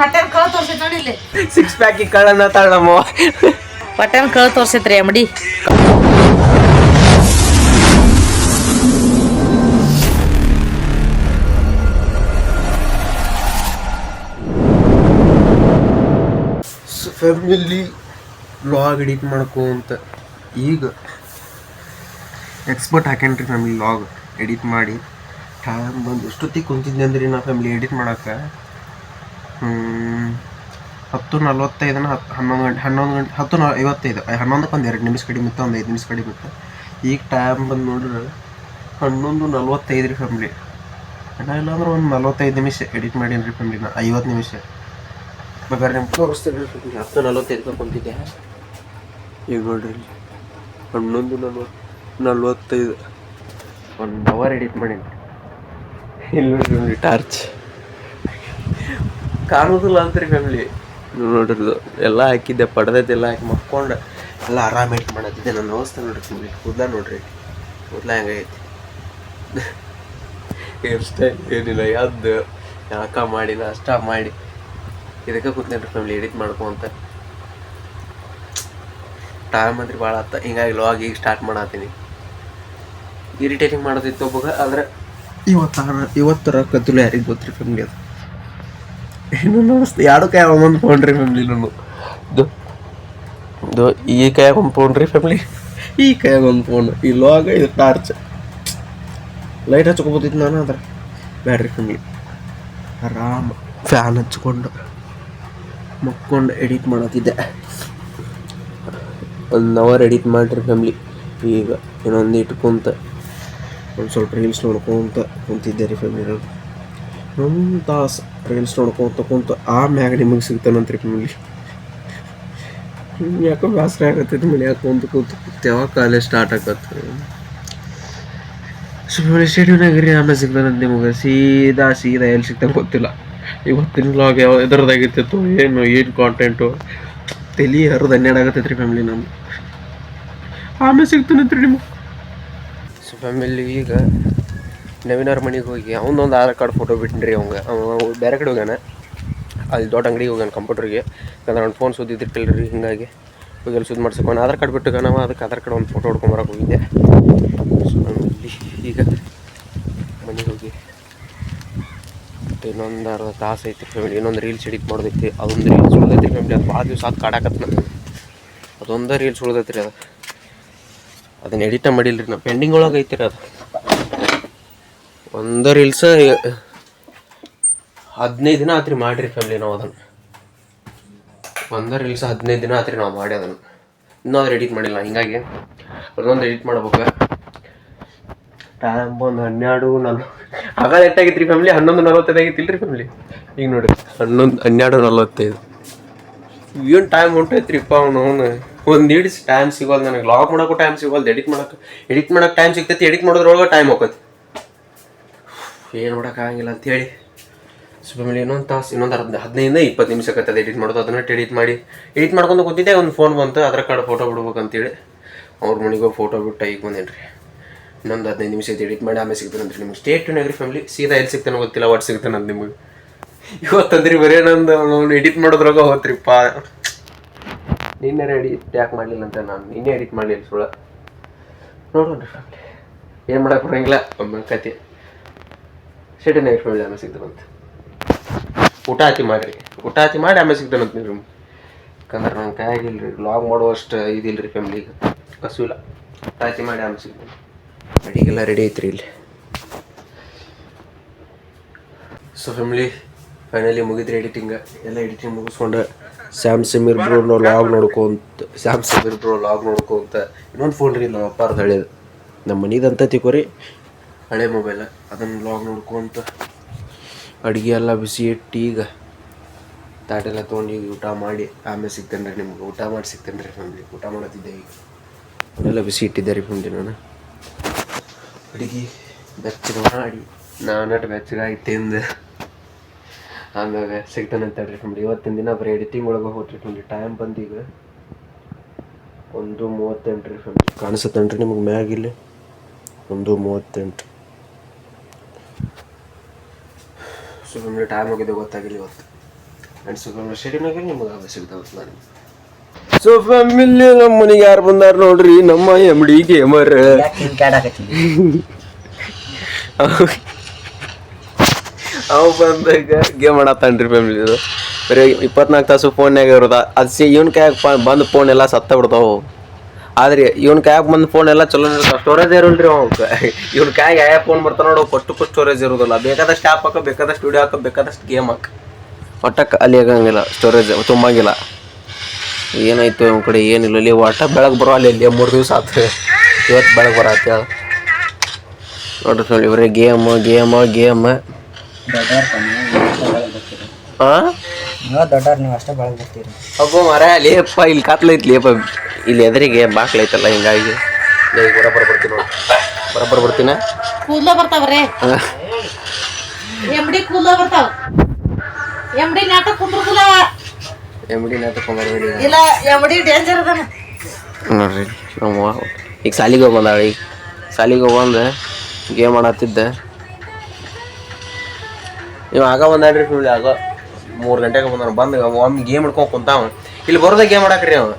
ಹೊಟ್ಟೆನ್ ಕಳ್ ತೋರ್ಸೈತ್ ನೋಡಿ ಇಲ್ಲಿ. 6 ಪ್ಯಾಕ್ ಕಳ್ಳನ ತಾಳಮ್ಮ ಹೊಟ್ಟೆನ್ ಕಳ್ ತೋರ್ಸೈತ್ರಿ ಅಮ್ಮಡಿ. ಫ್ಯಾಮಿಲಿ ವ್ಲಾಗ್ ಎಡಿಟ್ ಮಾಡ್ಕೊಂತ ಈಗ ಎಕ್ಸ್ಪರ್ಟ್ ಹಾಕೇನ್ರಿ ಫ್ಯಾಮಿಲಿ ವ್ಲಾಗ್ ಎಡಿಟ್ ಮಾಡಿ ಟೈಮ್ ಬಂದು ಎಷ್ಟೊತ್ತಿಗೆ ಕುಂತಿದ್ದೆ ಅಂದ್ರಿ ನಾ ಫ್ಯಾಮಿಲಿ ಎಡಿಟ್ ಮಾಡೋಕೆ 10:45 10:55 11ಕ್ಕೆ ಒಂದು 2 ನಿಮಿಷ ಕಡಿಮೆ ಇತ್ತು, ಒಂದು 5 ನಿಮಿಷ ಕಡಿಮೆ ಇತ್ತು. ಈಗ ಟೈಮ್ ಬಂದು ನೋಡ್ರಿ 11:45 ರೀ ಫ್ಯಾಮಿಲಿ. ಇಲ್ಲ ಅಂದ್ರೆ ಒಂದು 45 ನಿಮಿಷ ಎಡಿಟ್ ಮಾಡೀನಿ ರೀ ಫ್ಯಾಮಿಲಿ. ನಾ 50 ನಿಮಿಷ ಬೇಕಾದ್ರೆ ನಿಮ್ಗೆ ತೋರಿಸ್ತೀನಿ ರೀ ಫ್ಯಾಮಿಲಿ. 10:45 ಕುಂತಿದ್ದೆ. ಈಗ ನೋಡ್ರಿ 11:45 1 ಅವರ್ ಎಡಿಟ್ ಮಾಡೀನಿ. ಇಲ್ಲಿ ನೋಡ್ರಿ ಫ್ಯಾಮಿಲಿ ಟಾರ್ಚ್ ಕಾಣೋದಿಲ್ಲ ಅಂತ್ರಿ ಫ್ಯಾಮಿಲಿ. ನೋಡ್ರಿ ಎಲ್ಲ ಹಾಕಿದ್ದೆ, ಪಡ್ದೈತೆಲ್ಲ ಹಾಕಿ ಮಕ್ಕೊಂಡು ಎಲ್ಲ ಆರಾಮ ಎಡಿಟ್ ಮಾಡತ್ತಿದ್ದೆ. ನನ್ನ ವ್ಯವಸ್ಥೆ ನೋಡ್ರಿ ಫ್ಯಾಮಿಲಿ. ಕೂದಲ ನೋಡ್ರಿ, ಕೂದಲ ಹೆಂಗೈತಿ, ಹೇರ್ ಸ್ಟೈಲ್ ಏನಿಲ್ಲ, ಎದ್ದು ಯಾಕ ಮಾಡಿ ನಾಷ್ಟ ಮಾಡಿ ಇದಕ್ಕೆ ಕೂತ್ಕೊಂಡ್ರಿ ಫ್ಯಾಮಿಲಿ ಎಡಿಟ್ ಮಾಡ್ಕೊಂತ. ಟೈಮ್ ಅಂದ್ರೆ ಭಾಳ ಆತ. ಹಿಂಗಾಗಿ ಲಾಗ್ ಈಗ ಸ್ಟಾರ್ಟ್ ಮಾಡತ್ತೀನಿ. ಇರಿಟೇಟಿಂಗ್ ಮಾಡೋದಿತ್ತು ಒಬ್ಬಗ, ಆದರೆ ಇವತ್ತರ ಕತ್ತಲು ಯಾರಿಗೆ ಗೊತ್ತ್ರಿ ಫ್ಯಾಮಿಲಿ. ಅದು ಇನ್ನೊಂದು ಅನಿಸ್ತು, ಎರಡು ಕೈ ಒಂದು ಫೋನ್ ರೀ ಫ್ಯಾಮಿಲಿ. ನಾನು ಈ ಕೈಯಾಗ ಒಂದು ಫೋನ್ ರೀ ಫ್ಯಾಮಿಲಿ, ಈ ಕೈಯಾಗ ಒಂದು ಫೋನ್. ಈ ಲಾಗ ಇದು ಟಾರ್ಚ್ ಲೈಟ್ ಹಚ್ಕೊಬೋದಿತ್ತು ನಾನು, ಆದ್ರೆ ಬ್ಯಾಡ್ರಿ ಫ್ಯಾಮಿಲಿ. ಆರಾಮ ಫ್ಯಾನ್ ಹಚ್ಕೊಂಡು ಮಕ್ಕೊಂಡು ಎಡಿಟ್ ಮಾಡತ್ತಿದ್ದೆ. 1 ಅವರ್ ಎಡಿಟ್ ಮಾಡಿರಿ ಫ್ಯಾಮಿಲಿ. ಈಗ ಇನ್ನೊಂದು ಇಟ್ಕೊಂತ ಒಂದು ಸ್ವಲ್ಪ ರೀಲ್ಸ್ ನೋಡ್ಕೊಂತ ಕುಂತಿದ್ದೆ ರೀ ಫ್ಯಾಮಿಲಿ. ನಾನು 1 ತಾಸು ರೀಲ್ಸ್ ನೋಡ್ಕೊಂತ ಕುಂತು ಆಮ್ಯಾಗ ನಿಮಗೆ ಸಿಗ್ತಾನಂತ್ರಿ ಫ್ಯಾಮಿಲಿ. ಯಾಕೋ ಬೇಸರ ಆಗತ್ತೈತಿ ಮನ್ಯಾಗ ಕುಂತು ಯಾವಾಗ ಕಾಲೇಜ್ ಸ್ಟಾರ್ಟ್ ಆಗತ್ತೆ. ಸುಮ್ಮನೆ ಸ್ಟೇಡಿಯೋನಾಗಿರಿ, ಆಮೇಲೆ ಸಿಗ್ತಾನಂತ ನಿಮಗೆ. ಸೀದಾ ಎಲ್ಲಿ ಸಿಗ್ತಾನೆ ಗೊತ್ತಿಲ್ಲ. ಇವತ್ತಿನ ವ್ಲಾಗ್ ಯಾವ ಎದರದಾಗಿರ್ತಿತ್ತು, ಏನು ಕಾಂಟೆಂಟು ತಲೆ ಹರಿದು 12 ಆಗತ್ತೈತೆ ರೀ ಫ್ಯಾಮಿಲಿ. ನಾನು ಆಮೇಲೆ ಸಿಗ್ತಾನಂತ್ರಿ ನಿಮಗೆ. ಸೊ ಫ್ಯಾಮಿಲಿ ಈಗ ನವೀನವ್ರ ಮನೆಗೆ ಹೋಗಿ ಅವನೊಂದು ಆಧಾರ್ ಕಾರ್ಡ್ ಫೋಟೋ ಬಿಟ್ಟಿನಿ ರೀ. ಅವ ಬೇರೆ ಕಡೆ ಹೋಗ್ಯಾನ, ಅಲ್ಲಿ ದೊಡ್ಡ ಅಂಗಡಿಗೆ ಹೋಗ್ಯಾನ ಕಂಪ್ಯೂಟರ್ಗೆ. ಯಾಕಂದ್ರೆ ಅವ್ನು ಫೋನ್ ಸುದ್ದಿದ್ದಿರ್ತಿಲ್ಲ ರೀ, ಹಿಂಗಾಗಿ ಹೋಗಿ ಅಲ್ಲಿ ಸುದ್ದು ಮಾಡ್ಸಕ್ಕೆ ಅವ್ನು ಆಧಾರ್ ಕಾರ್ಡ್ ಬಿಟ್ಟು ನಾವು ಅದಕ್ಕೆ ಆಧಾರ್ ಕಾರ್ಡ್ ಒಂದು ಫೋಟೋ ಹೊಡ್ಕೊಂಬರಕ್ಕೆ ಹೋಗಿದ್ದೆ. ಸೊ ಈಗ ಮನೆಗೆ ಹೋಗಿ ಇನ್ನೊಂದು ಅರ್ಧ ತಾಸು ಐತಿ ಫ್ಯಾಮಿಲಿ. ಇನ್ನೊಂದು ರೀಲ್ಸ್ ಎಡಿಟ್ ಮಾಡೋದೈತಿ. ಅದೊಂದು ರೀಲ್ಸ್ ಉಳ್ದೈತಿ ಫ್ಯಾಮಿಲಿ. ಅದು ಭಾಳ ದಿವಸ ಅದು ಕಾಡಾಕತ್ತ ನನಗೆ. ಅದೊಂದು ರೀಲ್ಸ್ ಉಳ್ದೈತಿ ರೀ. ಅದನ್ನು ಎಡಿಟ ಮಾಡಿಲ್ಲ ರೀ, ನಾವು ಪೆಂಡಿಂಗ್ ಒಳಗೆ ಐತಿ ರೀ. ಅದು ಒಂದು ರೀಲ್ಸ್ 15 ದಿನ ಆತ್ರಿ ಮಾಡಿರಿ ಫ್ಯಾಮಿಲಿ. ನಾವು ಅದನ್ನು ಒಂದು ರೀಲ್ಸ್ 15 ದಿನ ಆತ್ರಿ ನಾವು ಮಾಡಿ. ಅದನ್ನು ಇನ್ನೂ ಅದ್ರ ಎಡಿಟ್ ಮಾಡಿಲ್ಲ. ಹಿಂಗಾಗಿ ಅದೊಂದು ಎಡಿಟ್ ಮಾಡ್ಬೇಕು. ಟೈಮ್ ಬಂದು 12:40 ಆಗ ಎಟ್ಟಾಗಿತ್ತು ರೀ ಫ್ಯಾಮಿಲಿ. 11:45 ಆಗಿತ್ತಿಲ್ಲ ರೀ ಫ್ಯಾಮಿಲಿ. ಈಗ ನೋಡಿರಿ 12:45. ಏನು ಟೈಮ್ ಹೊಂಟೈತ್ರಿಪ್ಪ. ಅವನು ಒಂದು ಇಡಿಸ್ ಟೈಮ್ ಸಿಗೋದು ನನಗೆ. ಲಾಗ್ ಮಾಡೋಕ್ಕೂ ಟೈಮ್ ಸಿಗೋಲ್ದು, ಎಡಿಟ್ ಮಾಡೋಕೆ ಟೈಮ್ ಸಿಗ್ತೈತಿ. ಎಡಿಟ್ ಮಾಡೋದ್ರೊಳಗೆ ಟೈಮ್ ಹೋಗತ್ತೆ, ಏನು ಮಾಡೋಕ್ಕಾಗಿಲ್ಲ ಅಂಥೇಳಿ. ಸೊ ಫ್ಯಾಮಿಲಿ ಇನ್ನೊಂದು ತಾಸು, ಇನ್ನೊಂದು 15-20 ನಿಮಿಷ ಆಕತ್ತೆ ಎಡಿಟ್ ಮಾಡೋದು. ಅದನ್ನ ಎಡಿಟ್ ಮಾಡ್ಕೊಂಡು ಕೂತಿದ್ದೆ. ಒಂದು ಫೋನ್ ಬಂತು, ಆಧಾರ್ ಕಾರ್ಡ್ ಫೋಟೋ ಬಿಡ್ಬೇಕಂತೇಳಿ ಅವ್ರ ಮನೆಗೆ ಫೋಟೋ ಬಿಟ್ಟು ಈಗ ಬಂದೇನು ರೀ. ಇನ್ನೊಂದು 15 ನಿಮಿಷ ಎಡಿಟ್ ಮಾಡಿ ಆಮೇಲೆ ಸಿಗ್ತಾನಂತ್ರಿ ನಿಮ್ಗೆ. State tune family. ಸೀದಾ ಎಲ್ಲಿ ಸಿಗ್ತಾನೆ ಗೊತ್ತಿಲ್ಲ, ಒಟ್ಟು ಸಿಗ್ತಾನಂತ ನಿಮಗೆ. ಇವತ್ತಂದ್ರಿ ಬರೀ ನಂದು ಅವ್ನು ಎಡಿಟ್ ಮಾಡೋದ್ರಾಗ ಹೋತ್ರಿಪ್ಪ. ನಿನ್ನೆ ಎಡಿಟ್ ಯಾಕೆ ಮಾಡಲಿಲ್ಲ ಅಂತ ನಾನು ನಿನ್ನೆ ಎಡಿಟ್ ಮಾಡಲಿಲ್ಲ ಸುಳ್ಳ. ನೋಡೋಣ್ರಿ ಫ್ಯಾಮಿಲಿ, ಏನು ಮಾಡೋಕೆ ಬರೋಂಗಿಲ್ಲ. ಒಮ್ಮೆ ಕತೆ ಸ್ಟೇಟ್ ಟ್ಯೂನ್ ಫ್ಯಾಮಿಲಿ. ಆಮೇಲೆ ಸಿಗ್ತಾನಂತ. ಊಟ ಹಾಕಿ ಮಾಡಿ ಆಮೇಲೆ ಸಿಗ್ತಾನಂತ ನೀವು. ಯಾಕಂದ್ರೆ ನಂಗೆ ಕೈಯಾಗಿಲ್ಲ ರೀ, ವ್ಲಾಗ್ ಮಾಡುವಷ್ಟು ಇದಿಲ್ಲ ರೀ ಫ್ಯಾಮಿಲಿ. ಈಗ ಹಸು ಇಲ್ಲ. ಊಟ ಹಾಕಿ ಮಾಡಿ ಆಮೇಲೆ ಸಿಗ್ತಾನೆ. ಅಡಿಗೆಲ್ಲ ರೆಡಿ ಐತ್ರಿ ಇಲ್ಲಿ. ಸೊ ಫ್ಯಾಮಿಲಿ ಫೈನಲಿ ಮುಗಿದ್ರಿ ಎಡಿಟಿಂಗ್. ಎಲ್ಲ ಎಡಿಟಿಂಗ್ ಮುಗಿಸ್ಕೊಂಡು ಸ್ಯಾಮ್ ಸಮೀರ್ ಬ್ರೋ ಲಾಗ್ ನೋಡ್ಕೊಂತ ಇನ್ನೊಂದು ಫೋನ್ ರೀ ನಮ್ಮ ಅಪ್ಪಾರ್ದು ಹಳೇದು. ನಮ್ಮ ಮನಿದಂತ ತಿಕೋರಿ ಹಳೆ ಮೊಬೈಲ್. ಅದನ್ನು ಲಾಗ್ ನೋಡ್ಕೊಂತ ಅಡುಗೆ ಎಲ್ಲ ಬಿಸಿ ಇಟ್ಟು ಈಗ ತಾಟೆಲ್ಲ ತೊಗೊಂಡು ಈಗ ಊಟ ಮಾಡಿ ಆಮೇಲೆ ಸಿಗ್ತೇನೆ ರೀ ನಿಮ್ಗೆ. ಊಟ ಮಾಡಿ ಸಿಗ್ತೇನೆ ರೀ ಫ್ಯಾಮಿಲಿ. ಊಟ ಮಾಡತ್ತಿದ್ದೆ ಈಗ. ಅವನ್ನೆಲ್ಲ ಬಿಸಿ ಇಟ್ಟಿದ್ದೆ ರೀ ಫ್ಯಾಮಿಲಿ. ನಾನು ಅಡುಗೆ ಬೆಚ್ಚಗೆ ಮಾಡಿ ನಾನಟ್ಟು ಬೆಚ್ಚಗಾಗಿ ತಿಂದು ಆಮ್ಯಾಗ ಸಿಗ್ತಾನೆ ಅಂತ ಹೇಳ್ರಿ ಫ್ಯಾಮಿಲಿ. ಇವತ್ತಿನ ದಿನ ಬರೀ ಎಡಿಟಿಂಗ್ ಒಳಗೆ ಹೋಗ್ರಿ ಫ್ಯಾಮಿಲಿ. ಟೈಮ್ ಬಂದು ಈಗ 1:38 ರೀ ಫ್ಯಾಮಿಲಿ. ಕಾಣಿಸುತ್ತೇನ್ರಿ ನಿಮಗೆ ಮ್ಯಾಗಿಲ್ಲಿ 1:38. ಸೊ ಫ್ಯಾಮಿಲಿ ಟೈಮ್ ಹೋಗಿದೆ ಗೊತ್ತಾಗಿಲ್ಲ ಇವತ್ತು. ಮೆಣಸಿನ ಶೆಡಿನಾಗ ನಿಮ್ಗೆ ಅದು ಸಿಗ್ತಾವೆ ನನಗೆ. ಸೊ ಫ್ಯಾಮಿಲಿ ನಮ್ಮ ಮನೆಗೆ ಯಾರು ಬಂದಾರ ನೋಡ್ರಿ, ನಮ್ಮ MD ಗೇಮರ್. ಅವು ಬಂದಾಗ ಗೇಮ್ ಆಡತ್ತಾನ್ರಿ ಫ್ಯಾಮಿಲಿ. ಇದು ಬರೀ 24 ತಾಸು ಫೋನ್ಯಾಗ ಇರೋದ. ಅದು ಇವನ್ ಕೈಯಾಗ ಬಂದು ಫೋನ್ ಎಲ್ಲ ಸತ್ತ ಬಿಡ್ತಾವು. ಆದ್ರೆ ಇವನ್ ಕೈಯಾಗ ಬಂದು ಫೋನ್ ಎಲ್ಲ ಚಲೋ ಇರ್ತಾವ, ಸ್ಟೋರೇಜ್ ಇರಲ್ರಿ ಅವ. ಇವ್ನ ಕೈಯಾಗ ಯಾವ ಫೋನ್ ಬರ್ತಾವ ನೋಡು, ಫಸ್ಟ್ ಸ್ಟೋರೇಜ್ ಇರೋದಿಲ್ಲ. ಬೇಕಾದಷ್ಟು ಆ್ಯಪ್ ಹಾಕ, ಬೇಕಾದಷ್ಟು ವಿಡಿಯೋ ಹಾಕ, ಬೇಕಾದಷ್ಟು ಗೇಮ್ ಹಾಕ, ಒಟ್ಟಕ್ಕೆ ಅಲ್ಲಿ ಆಗಂಗಿಲ್ಲ, ಸ್ಟೋರೇಜ್ ತುಂಬಂಗಿಲ್ಲ. ಏನಾಯ್ತು ನಮ್ಮ ಕಡೆ ಏನಿಲ್ಲ. ಅಲ್ಲಿ ಒಟ್ಟ ಬೆಳಗ್ಗೆ ಬರೋ ಅಲ್ಲಿ 3 ದಿವಸ ಆತು. ಇವತ್ತು ಬೆಳಗ್ಗೆ ಬರತ್ತೆ ನೋಡ್ರಿ ಫ್ಯಾಮಿಲಿ. ಬರೀ ಗೇಮ್ ಗೇಮ್ ಗೇಮ್. ದೊಡ್ಡವ್ರು ನೀವು ಅಷ್ಟೇ ಬೆಳಗ್ಗೆ ಬರ್ತೀರಿ. ಅಬ್ಬೋ ಮರ ಲೇಪ, ಇಲ್ಲಿ ಕಾತ್ಲೈತಿ ಲೇಪ, ಇಲ್ಲಿ ಎದುರಿಗೆ ಬಾಕ್ಲೈತಲ್ಲ, ಹಿಂಗಾಗಿ ಬರೋಬ್ಬರ ಬರ್ತೀನಿ ನೋಡಿ. ಬರೋಬ್ಬರ ಬರ್ತೀನ. ಕೂದ್ಲ ಬರ್ತಾವ್ರಿ, MD ಕೂದ್ಲ ಬರ್ತಾವ. MD ನಾಟಕ ಕುಂದ್ರದಿಲ್ಲ. MD ನಾಟಕ ಇಲ್ಲ, MD ಡೇಂಜರ್ ಅದಾನ ನೋಡ್ರಿ. ನಮ್ಮ ಈಗ ಸಾಲಿಗೆ ಹೋಗಿ ಬಂದಾಳ. ಈಗ ಸಾಲಿಗೆ ಹೋಗಿ ಗೇಮ್ ಆಡತ್ತಿದ್ದೆ. ಇವ ಆಗ ಬಂದಾಡ್ರಿ ಫ್ಯಾಮಿಲಿ. ಆಗ 3 ಗಂಟೆಗೆ ಬಂದು ಒಮ್ಮೆ ಗೇಮ್ ಹಿಡ್ಕೊಂಡು ಕುಂತಾವ. ಇಲ್ಲಿ ಬರೋದೇ ಗೇಮ್ ಆಡಕ್ರಿ ಅವ.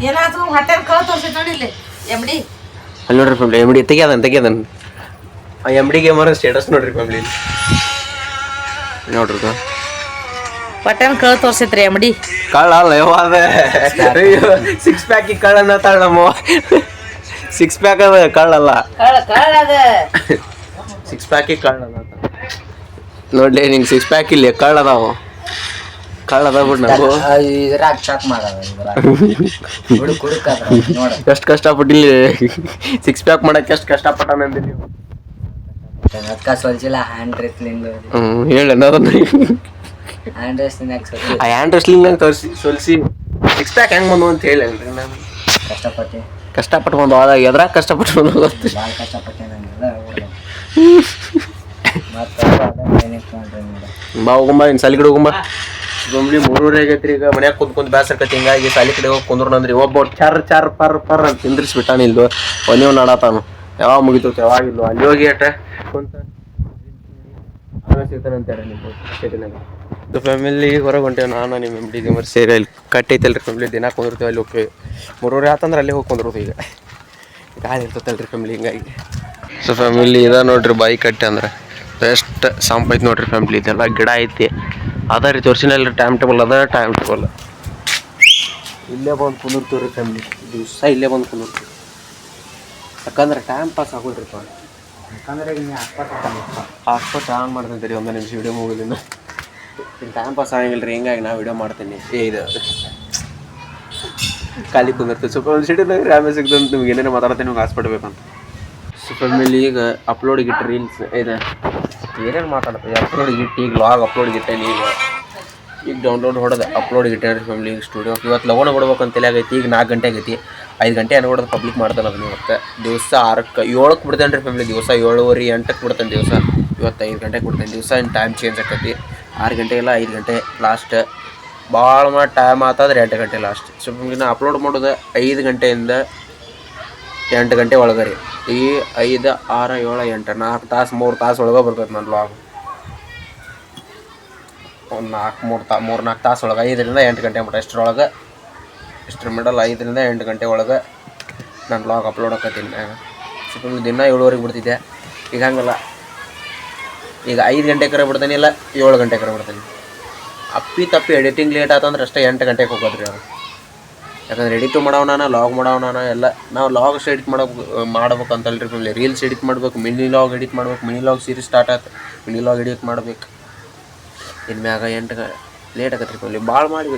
ಏನಾದ್ರು ಹೊಟ್ಟೆ ಕಳ ತೋರ್ಸಿ ನೋಡಿ ಇಲ್ಲಿ MD. ಅಲ್ಲಿ ನೋಡ್ರಿ ಫ್ಯಾಮಿಲಿ, MD ತೆಗಿಯದನ್. ಆ MD ಗೇಮರ್ ಸ್ಟೇಟಸ್ ನೋಡ್ರಿ ಫ್ಯಾಮಿಲಿ. ನೋಡ್ರಿ ಹೊಟ್ಟೆನ ಕಳ ತೋರ್ಸಿತ್ರಿ MD. ಕಳ್ಳ ಅಲ್ಲ ಯಾವಾಗ 6 ಪ್ಯಾಕಿ ಕಳ್ಳನ ತಾಳ ನಮ್ಮ 6 ಪ್ಯಾಕ್ ಅದ ಕಳ್ಳಲ್ಲ, 6 ಪ್ಯಾಕಿ ಕಳ್ಳನ ನೋಡ್ಲಿ. ನಿಂಗೆ 6 ಪ್ಯಾಕ್ ಇಲ್ಲಿ ಕಳ್ಳದಾವ, ಕಳ್ಳದ ಬಿಟ್ಟು ನಾವು ಇದ್ರಾಗ ಚಾಕ್ ಮಾಡೋದು. ಎಷ್ಟು ಕಷ್ಟಪಟ್ಟಿಲ್ಲಿ 6 ಪ್ಯಾಕ್ ಮಾಡಕ್ಕೆ ಎಷ್ಟು ಕಷ್ಟಪಟ್ಟಾನ ಅಂದಿರಿ. ಅದಕ್ಕೆ ಸೊಲ್ಸಿಲ್ಲ ಹ್ಯಾಂಡ್ ರೆಸ್ಲಿಂಗ್. ಹೇಳಿ ಅದನ್ನ. ಹ್ಯಾಂಡ್ ರೆಸ್ಲಿಂಗ್ ಆ ಹ್ಯಾಂಡ್ ರೆಸ್ಲಿಂಗ್ನಾಗ ತೋರಿಸಿ ಸೊಲ್ಸಿ 6 ಪ್ಯಾಕ್ ಹೆಂಗೆ ಬಂದು ಅಂತ ಹೇಳಿ ಅಲ್ರಿ. ನಾನು ಕಷ್ಟಪಟ್ಟು ಬಂದು ಆದಾಗ ಎದ್ರಾಗ ಕಷ್ಟಪಟ್ಟು ಬಂದು ಗೊತ್ತು. ಭಾಳ ಕಷ್ಟಪಟ್ಟೆ ಬಾ ಹೋಗಂಬ, ಇನ್ನು ಸಾಲಿ ಕಡೆ ಹೋಗಂಬ. ಗಂಬ್ಲಿ 3:30 ಆಗೈತ್ರಿ. ಈಗ ಮನ್ಯಾಗ ಕುಂತ್ಕೊಂಡು ಬೇಸರ್ಕತಿ. ಹಿಂಗಾಗಿ ಸಾಲಿ ಕಡೆ ಹೋಗಿ ಕುಂದ್ರಂದ್ರಿ. ಒಬ್ಬ ಚಾರ್ ಪರ್ ಅಂತ ತಿಂದ್ರಿಸ್ಬಿಟ್ಟಾನ. ಇಲ್ದು ಒಂದೇ ನಡಾತಾನು. ಯಾವಾಗ ಮುಗಿತು ಯಾವಾಗಿಲ್ಲು. ಅಲ್ಲಿ ಹೋಗಿ ಅಟ ಕುಂತ ಸಿಗ್ತಾನೆ ಅಂತಾರೆ ನಿಮ್ಮ ಸ್ಟೇಟಿನಾಗ. ಫ್ಯಾಮಿಲಿ ಹೊರಗೆ ಹೊಂಟೇವೆ ನಾನು ನಿಮ್ಮ MD ಗೇಮರ್ ಸೇರಿ. ಅಲ್ಲಿ ಕಟ್ಟೈತಲ್ರಿ ಫ್ಯಾಮಿಲಿ, ದಿನ ಕುಂದಿರ್ತೀವಿ. ಅಲ್ಲಿ ಹೋಗಿ 3:30 ಆತಂದ್ರೆ ಅಲ್ಲಿ ಹೋಗಿ ಕುಂದಿರೋದು. ಈಗ ಗಾಳಿ ಇರ್ತೈತಲ್ರಿ ಫ್ಯಾಮಿಲಿ, ಹಿಂಗಾಗಿ. ಸೊ ಫ್ಯಾಮಿಲಿ ಇದ ನೋಡ್ರಿ, ಬಾಯಿ ಕಟ್ಟೆ ಅಂದ್ರೆ ಬೆಸ್ಟ್ ಸಾಂಪ್ ಐತಿ ನೋಡ್ರಿ ಫ್ಯಾಮಿಲಿ. ಇದೆಲ್ಲ ಗಿಡ ಐತಿ. ಅದ ರೀತಿ ತೋರಿಸಿನಲ್ರಿ ಟೈಮ್ ಟೇಬಲ್ ಅದ. ಟೈಮ್ ಟೇಬಲ್ ಇಲ್ಲೇ ಬಂದು ಕುಂದಿರ್ತೀವಿ ರೀ ಫ್ಯಾಮಿಲಿ. ದಿವಸ ಇಲ್ಲೇ ಬಂದು ಕುಂದಿರ್ತೀವಿ. ಯಾಕಂದ್ರೆ ಟೈಮ್ ಪಾಸ್ ಆಗೋದ್ರಿ. ಯಾಕಂದ್ರೆ ಹಾಸ್ಪಿಟ್ ಆನ್ ಮಾಡ್ತೀನಿ. 1 ನಿಮಿಷ ವಿಡಿಯೋ ಮುಗಿದಿನ ಟೈಮ್ ಪಾಸ್ ಆಗಂಗಿಲ್ಲ ರೀ. ಹಿಂಗಾಗಿ ನಾ ವಿಡಿಯೋ ಮಾಡ್ತೀನಿ. ಇದು ಖಾಲಿ ಕುಂದಿರ್ತೀವಿ. ಸ್ವಲ್ಪ ಒಂದು ಸಿಟಿದಾಗ ಆಮೇಲೆ ಸಿಗ್ತಂತ ನಿಮ್ಗೆ ಏನೇನೋ ಮಾತಾಡ್ತೀನಿ. ನಿಮ್ಗೆ ಹಾಸ್ಪಿಟ್ ಬೇಕಂತ. ಸೊ ಫ್ಯಾಮಿಲಿ ಈಗ ಅಪ್ಲೋಡಿಗೆ ಇಟ್ಟು ರೀಲ್ಸ್ ಇದೆ ಏನೇನು ಮಾತಾಡ್ತೀವಿ. ಅಪ್ಲೋಡಿಗೆ ಇಟ್ಟು ಈಗ ಲಾಗ್ ಅಪ್ಲೋಡಿಗೆ ಇಟ್ಟೇನಿ. ಈಗ ಡೌನ್ಲೋಡ್ ಹೊಡೆದು ಅಪ್ಲೋಡಿಗೆ ಇಟ್ಟೇನಿ ಫ್ಯಾಮಿಲಿ. ಸ್ಟುಡಿಯೋ ಇವತ್ತು ಲವಣ ಬಿಡ್ಬೇಕಂತ ಆಗೈತಿ. ಈಗ 4 ಗಂಟೆ ಆಗೈತಿ. 5 ಗಂಟೆ ಅನ್ಬಿಡೋದು ಪಬ್ಲಿಕ್ ಮಾಡ್ತಾನೆ ಅದನ್ನ. ಇವತ್ತು ದಿವಸ 6ಕ್ಕೆ 7ಕ್ಕೆ ಬಿಡ್ತೇನೆ ರೀ ಫ್ಯಾಮಿಲಿ. ದಿವಸ 7:30 8ಕ್ಕೆ ಬಿಡ್ತೇನೆ ದಿವಸ. ಇವತ್ತು 5 ಗಂಟೆಗೆ ಬಿಡ್ತೇನೆ ದಿವಸ. ಇನ್ನು ಟೈಮ್ ಚೇಂಜ್ ಆಕೈತಿ. 6 ಗಂಟೆಗೆಲ್ಲ 5 ಗಂಟೆ ಲಾಸ್ಟ್. ಭಾಳ ಮಾಡಿ ಟೈಮ್ ಆತಾದ್ರೆ 8 ಗಂಟೆ ಲಾಸ್ಟ್. ಸೊ ನಿಮ್ಗೆ ನಾ ಅಪ್ಲೋಡ್ ಮಾಡೋದು 5 ಗಂಟೆಯಿಂದ 8 ಗಂಟೆ ಒಳಗೆ ರೀ. ಈ 5 6 7 8 4 ತಾಸು 3 ತಾಸು ಒಳಗೆ ಬರ್ತೈತೆ ನನ್ನ ಲಾಗ್. ಒಂದು 3-4 ತಾಸು ಒಳಗೆ 5ರಿಂದ 8 ಗಂಟೆ ಮಟ್ಟ ಇಷ್ಟರೊಳಗೆ, ಇಷ್ಟರ ಮಿಡಲ್ 5ರಿಂದ 8 ಗಂಟೆ ಒಳಗೆ ನಾನು ಲಾಗ್ ಅಪ್ಲೋಡ್ ಆಕತ್ತೀನಿ. ಸ್ವಲ್ಪ ದಿನ 7:30 ಬಿಡ್ತಿದ್ದೆ. ಈಗ ಹಂಗಲ್ಲ. ಈಗ 5 ಗಂಟೆ ಕರೆ ಬಿಡ್ತೀನಿ, ಇಲ್ಲ 7 ಗಂಟೆ ಕರೆ ಬಿಡ್ತೀನಿ. ತಪ್ಪಿ ಎಡಿಟಿಂಗ್ ಲೇಟ್ ಆತಂದ್ರೆ ಅಷ್ಟೇ 8 ಗಂಟೆಗೆ ಹೋಗೋದ್ರಿ ಅವ್ರು. ಯಾಕಂದ್ರೆ ಎಡಿಟು ಮಾಡವನಾನ, ಲಾಗ್ ಮಾಡವನಾನ ಎಲ್ಲ. ನಾವು ಲಾಗ್ಸ್ ಎಡಿಟ್ ಮಾಡ್ಬೇಕಂತಲ್ರಿ ಫ್ಯಾಮಿಲಿ. ರೀಲ್ಸ್ ಎಡಿಟ್ ಮಾಡ್ಬೇಕು, ಮಿನಿ ಲಾಗ್ ಎಡಿಟ್ ಮಾಡ್ಬೇಕು. ಮಿನಿ ಲಾಗ್ ಸೀರೀಸ್ ಸ್ಟಾರ್ಟ್ ಆಯ್ತು. ಮಿನಿ ಲಾಗ್ ಎಡಿಟ್ ಮಾಡ್ಬೇಕು. ಇನ್ನು ಮ್ಯಾಗ 8 ಲೇಟ್ ಆಗತ್ತೆ ಫ್ಯಾಮಿಲಿ. ಭಾಳ ಮಾಡಿ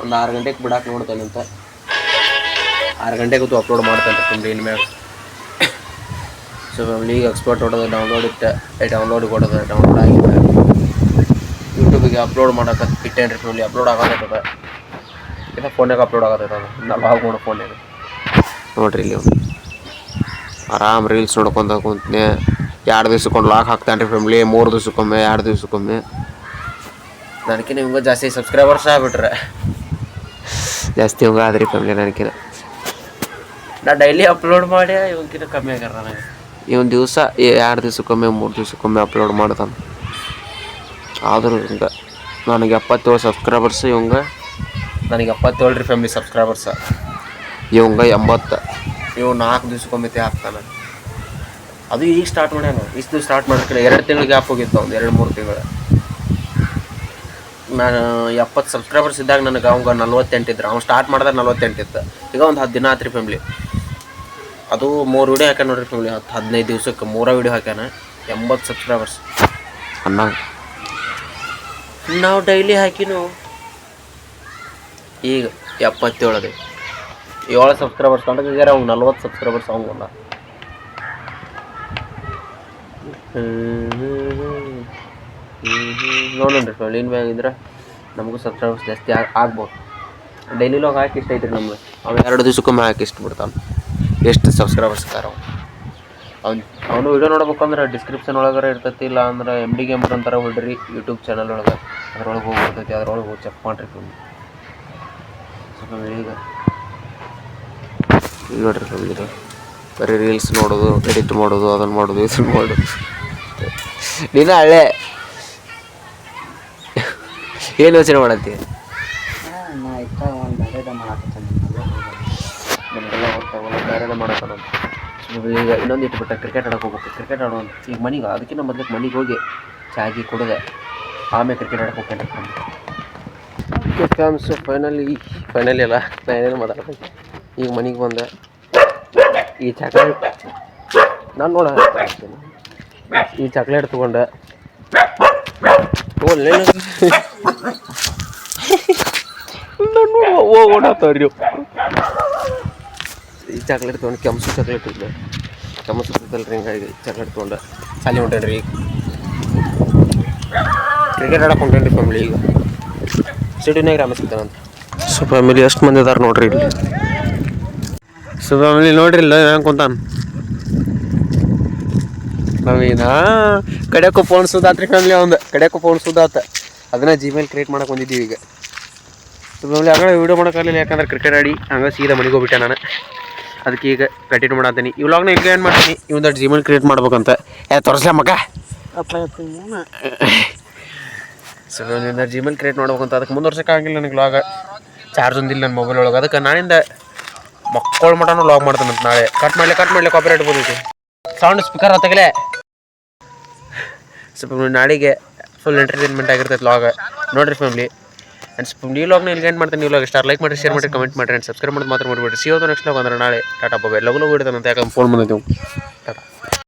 ಒಂದು 6 ಗಂಟೆಗೆ ಬಿಡಾಕೆ ನೋಡ್ತಾನೆ ಅಂತ. 6 ಗಂಟೆಗೂ ಅಪ್ಲೋಡ್ ಮಾಡ್ತಾನೆ ಫ್ಯಾಮಿಲಿ ಇನ್ನು ಮ್ಯಾಗ. ಸೊ ಫ್ಯಾಮಿಲಿ ಈಗ ಎಕ್ಸ್ಪೋರ್ಟ್ ಹೊಡೋದು, ಡೌನ್ಲೋಡ್ ಡೌನ್ಲೋಡಿಗೆ ಹೊಡೋದು, ಡೌನ್ಲೋಡ್ ಆಗಿದೆ. ಯೂಟ್ಯೂಬಿಗೆ ಅಪ್ಲೋಡ್ ಮಾಡೋಕೆ ಇಟ್ಟೇನು ರೀ ಫ್ಯಾಮಿಲಿ. ಅಪ್ಲೋಡ್ ಆಗತ್ತದ. ಇಲ್ಲ ಫೋನ್ಯಾಗ ಅಪ್ಲೋಡ್ ಆಗತ್ತೈತೆ. ಅದು ನಾವು ಲಾಗ್ ಮಾಡೋ ಫೋನ್ಯಾಗ ನೋಡ್ರಿ. ಇಲ್ಲಿ ಆರಾಮ್ ರೀಲ್ಸ್ ನೋಡ್ಕೊಂತ ಕುಂತೀನಿ. 2 ದಿವ್ಸಕ್ಕೊಂದು ಲಾಗ್ ಹಾಕ್ತಾನೆ ರೀ ಫ್ಯಾಮಿಲಿ. 3 ದಿವ್ಸಕ್ಕೊಮ್ಮೆ, 2 ದಿವ್ಸಕ್ಕೊಮ್ಮೆ. ನನಗೆ ನಿಮ್ಗೆ ಜಾಸ್ತಿ ಸಬ್ಸ್ಕ್ರೈಬರ್ಸ್ ಆಗ್ಬಿಟ್ರೆ ಜಾಸ್ತಿ ಹಂಗೆ ಆದ್ರಿ ಫ್ಯಾಮಿಲಿ. ನನಗಿನ ನಾ ಡೈಲಿ ಅಪ್ಲೋಡ್ ಮಾಡಿ ಇವಕ್ಕಿಂತ ಕಮ್ಮಿ ಆಗ್ಯಾರ ನನಗೆ. ಇವೊಂದು ದಿವಸ 2 ದಿವ್ಸಕ್ಕೊಮ್ಮೆ 3 ದಿವ್ಸಕ್ಕೊಮ್ಮೆ ಅಪ್ಲೋಡ್ ಮಾಡ್ತಾನೆ. ಆದರೂ ಹಿಂಗೆ ನನಗೆ 77 ಸಬ್ಸ್ಕ್ರೈಬರ್ಸ್, ಇವಂಗೆ ನನಗೆ 77 ರೀ ಫ್ಯಾಮಿಲಿ ಸಬ್ಸ್ಕ್ರೈಬರ್ಸ. ಇವಂಗೆ 80. ಇವು 4 ದಿವ್ಸಕ್ಕೊಮ್ಮೆ ಹಾಕ್ತಾನೆ. ಅದು ಈಗ ಸ್ಟಾರ್ಟ್ ಮಾಡ್ಯಾನ. ಇಷ್ಟು ಸ್ಟಾರ್ಟ್ ಮಾಡೋಕ್ಕಿಲ್ಲ 2 ತಿಂಗಳು ಗ್ಯಾಪ್ ಹೋಗಿತ್ತು, ಒಂದು 2-3 ತಿಂಗಳು. ನಾನು 70 ಸಬ್ಸ್ಕ್ರೈಬರ್ಸ್ ಇದ್ದಾಗ ನನಗೆ ಅವಂಗೆ 48 ಇದ್ರು. ಅವ್ನು ಸ್ಟಾರ್ಟ್ ಮಾಡಿದಾಗ 48 ಇತ್ತು. ಈಗ ಒಂದು 10 ದಿನ ಆಯ್ತು ರೀ ಫ್ಯಾಮಿಲಿ. ಅದು 3 ವೀಡಿಯೋ ಹಾಕ್ಯಾನ ನೋಡ್ರಿ ಫ್ಯಾಮಿಲಿ. 15 ದಿವ್ಸಕ್ಕೆ 3 ವೀಡಿಯೋ ಹಾಕ್ಯಾನ. 80 ಸಬ್ಸ್ಕ್ರೈಬರ್ಸ್ ಅನ್ನಾಗ. ನಾವು ಡೈಲಿ ಹಾಕಿನು ಈಗ 77 ಅದೇ. 7 ಸಬ್ಸ್ಕ್ರೈಬರ್ಸ್ ಕಂಡಾಗ ಅವ್ನು 40 ಸಬ್ಸ್ಕ್ರೈಬರ್ಸ್ ಅವಂಗಲ್ಲ. ನೋಡೋಣ್ರಿ ಫ್ಯಾಮಿಲಿ, ಇನ್ನು ಮ್ಯಾಗಿದ್ರೆ ನಮಗೂ ಸಬ್ಸ್ಕ್ರೈಬರ್ಸ್ ಜಾಸ್ತಿ ಆಗ್ಬೋದು. ಡೈಲಿ ಲಾಗ್ ಹಾಕಿ ಇಷ್ಟ ಐತ್ರಿ ನಮ್ಗೆ. ಅವ್ನು 2 ದಿವ್ಸಕ್ಕೊಮ್ಮೆ ಹಾಕಿ ಇಷ್ಟು ಬಿಡ್ತಾನೆ. ಎಷ್ಟು ಸಬ್ಸ್ಕ್ರೈಬರ್ಸ್ ಕಾರ ಅವನು ವೀಡಿಯೋ ನೋಡ್ಬೇಕಂದ್ರೆ ಡಿಸ್ಕ್ರಿಪ್ಷನ್ ಒಳಗಡೆ ಇರ್ತೈತಿ. ಇಲ್ಲ ಅಂದ್ರೆ MD ಗೇಮರ್ ಅಂತಾರೆ ಹೊಡ್ರಿ ಯೂಟ್ಯೂಬ್ ಚಾನಲ್ ಒಳಗೆ, ಅದ್ರೊಳಗೆ ಹೋಗಿ ಬರ್ತೈತಿ. ಅದ್ರೊಳಗೆ ಹೋಗಿ ಚೆಕ್ ಮಾಡಿರಿ ಫ್ಯಾಮಿಲಿ. ಸ್ವಲ್ಪ ಈಗ ನೋಡ್ರಿ ಫ್ಯಾಮಿಲಿ, ಇದು ಬರೀ ರೀಲ್ಸ್ ನೋಡೋದು, ಎಡಿಟ್ ಮಾಡೋದು, ಅದನ್ನು ಮಾಡೋದು, ಇದನ್ನು ಮಾಡೋದು. ನೀನು ಹಳ್ಳೆ ಏನು ಯೋಚನೆ ಮಾಡತ್ತಿ? ನಮಗೆಲ್ಲ ಗೊತ್ತಾಗಲ್ಲ, ಬೇರೆದ ಮಾಡತ್ತಾನ. ಈಗ ಇನ್ನೊಂದು ಇಟ್ಬಿಟ್ಟ ಕ್ರಿಕೆಟ್ ಆಡೋಕೆ ಹೋಗ್ಬೇಕು. ಕ್ರಿಕೆಟ್ ಆಡೋ ಈಗ ಮನೆಗೆ, ಅದಕ್ಕಿಂತ ಮೊದಲಕ್ಕೆ ಮನೆಗೆ ಹೋಗಿ ಚಾಗಿ ಕುಡಿದೆ ಆಮೇಲೆ ಕ್ರಿಕೆಟ್ ಆಡೋಕೆ ಹೋಗ್ತೇನೆ. ಫ್ಯಾಮ್ಸ್ ಫೈನಲಿ ಅಲ್ಲ, ನಾನು ಏನೇನು ಮಾತಾಡ್ತೀನಿ. ಈಗ ಮನೆಗೆ ಬಂದೆ. ಈ ಚಾಕ್ಲೇಟ್ ನಾನು ನೋಡ, ಈ ಚಾಕ್ಲೇಟ್ ತೊಗೊಂಡೆ. ಓಡಾತವ್ರಿ. ಈ ಚಾಕ್ಲೇಟ್ ತೊಗೊಂಡು ಕೆಂಪು ಚಾಕ್ಲೇಟ್ ಇದ್ದೆ. ಕೆಂಪು ಸುತ್ತಲ್ರಿ, ಹಿಂಗಾಗಿ ಚಾಕ್ಲೇಟ್ ತೊಗೊಂಡೆ ಸಾಲಿ ಹೊಂಟೇನ್ರಿ. ಈಗ ಕ್ರಿಕೆಟ್ ಆಡಕ್ಕೆ ಹೊಂಟೇನ್ರಿ ಫ್ಯಾಮಿಲಿ. ಈಗ ಸಿಟಿನಾಗ ರಾಮ ಸಿಗ್ತಾನಂತ. ಸೊ ಫ್ಯಾಮಿಲಿ ಎಷ್ಟು ಮಂದಿ ಅದಾರ ನೋಡ್ರಿ ಇಲ್ಲಿ. ಸೊ ಫ್ಯಾಮಿಲಿ ನೋಡ್ರಿ ಇಲ್ಲ ಹೆಂಗೆ ಕುಂತಾನ ನವೀನ. ಕಡೆಯಕ್ಕೂ ಫೋನ್ ಸುದ್ದಾತ್ರಿ ಫ್ಯಾಮಿಲಿ. ಒಂದು ಕಡೆಯಕ್ಕೂ ಫೋನ್ ಸುದ್ದಾತ. ಅದನ್ನ ಜಿಮೇಲ್ ಕ್ರಿಯೇಟ್ ಮಾಡಕ್ಕೆ ಬಂದಿದ್ದೀವಿ ಈಗ. ಸೊ ಫ್ಯಾಮಿಲಿ ಆಗಲೇ ವೀಡಿಯೋ ಮಾಡೋಕ್ಕಾಗಲಿಲ್ಲ, ಯಾಕಂದ್ರೆ ಕ್ರಿಕೆಟ್ ಆಡಿ ಹಂಗೆ ಸೀದಾ ಮನೆಗೆ ಹೋಗ್ಬಿಟ್ಟೆ ನಾನು. ಅದಕ್ಕೆ ಈಗ ಕಂಟಿನ್ಯೂ ಮಾಡತ್ತೀನಿ. ಈ ವ್ಲಾಗ್ನ ಈಗ ಏನು ಮಾಡ್ತೀನಿ, ಇವಂದು ಜಿಮೇಲ್ ಕ್ರಿಯೇಟ್ ಮಾಡ್ಬೇಕಂತ. ತೋರಿಸ್ಲ ಮಗ. ಸೊ ಇವಂದು ಜಿಮೇಲ್ ಕ್ರಿಯೇಟ್ ಮಾಡ್ಬೇಕಂತ. ಅದಕ್ಕೆ ಮುಂದುವರ್ಸೋಕ್ಕಾಗಿಲ್ಲ ನನಗೆ ವ್ಲಾಗ. ಚಾರ್ಜ್ ಒಂದಿಲ್ಲ ನನ್ನ ಮೊಬೈಲ್ ಒಳಗೆ. ಅದಕ್ಕೆ ನಾನಿಂದ ಮಕ್ಕಳ ಮಟನೂ ವ್ಲಾಗ್ ಮಾಡ್ತಾನಂತ. ನಾಳೆ ಕಟ್ ಮಾಡಲಿ ಕಾಪಿರೈಟ್ ಬೋದೈತಿ. ಸೌಂಡ್ ಸ್ಪೀಕರ್ ಹೊತ್ತಾಗಲೇ. ಸ್ವಲ್ಪ ನಾಳೆಗೆ ಫುಲ್ ಎಂಟರ್ಟೈನ್ಮೆಂಟ್ ಆಗಿರ್ತೈತೆ ವ್ಲಾಗ. ನೋಡಿರಿ ಫ್ಯಾಮಿಲಿ. ಆ್ಯಂಡ್ ಈ ವ್ಲಾಗ್ನ ಇಲ್ಲಿ ಏನು ಮಾಡ್ತೀನಿ. ಈ ವ್ಲಾಗ್ ಇಷ್ಟ ಲೈಕ್ ಮಾಡಿ, ಶೇರ್ ಮಾಡಿ, ಕಮೆಂಟ್ ಮಾಡಿರಿ. ಆ್ಯಂಡ್ ಸಬ್ಸ್ಕ್ರೈಬ್ ಮಾಡೋದು ಮಾತ್ರ ಮಾಡಿಬಿಡ್ರಿ. ಸಿಗೋದು ನೆಕ್ಸ್ಟ್ ವ್ಲಾಗ್ ಅಂದ್ರೆ ನಾಳೆ. ಟಾಟಾ ಬಾಬಾ. ಲಗು ಇಡ್ತಾನಂತ, ಯಾಕಂದ್ರೆ ಫೋನ್ ಬಂದೈತೆ ಟಾಟಾ.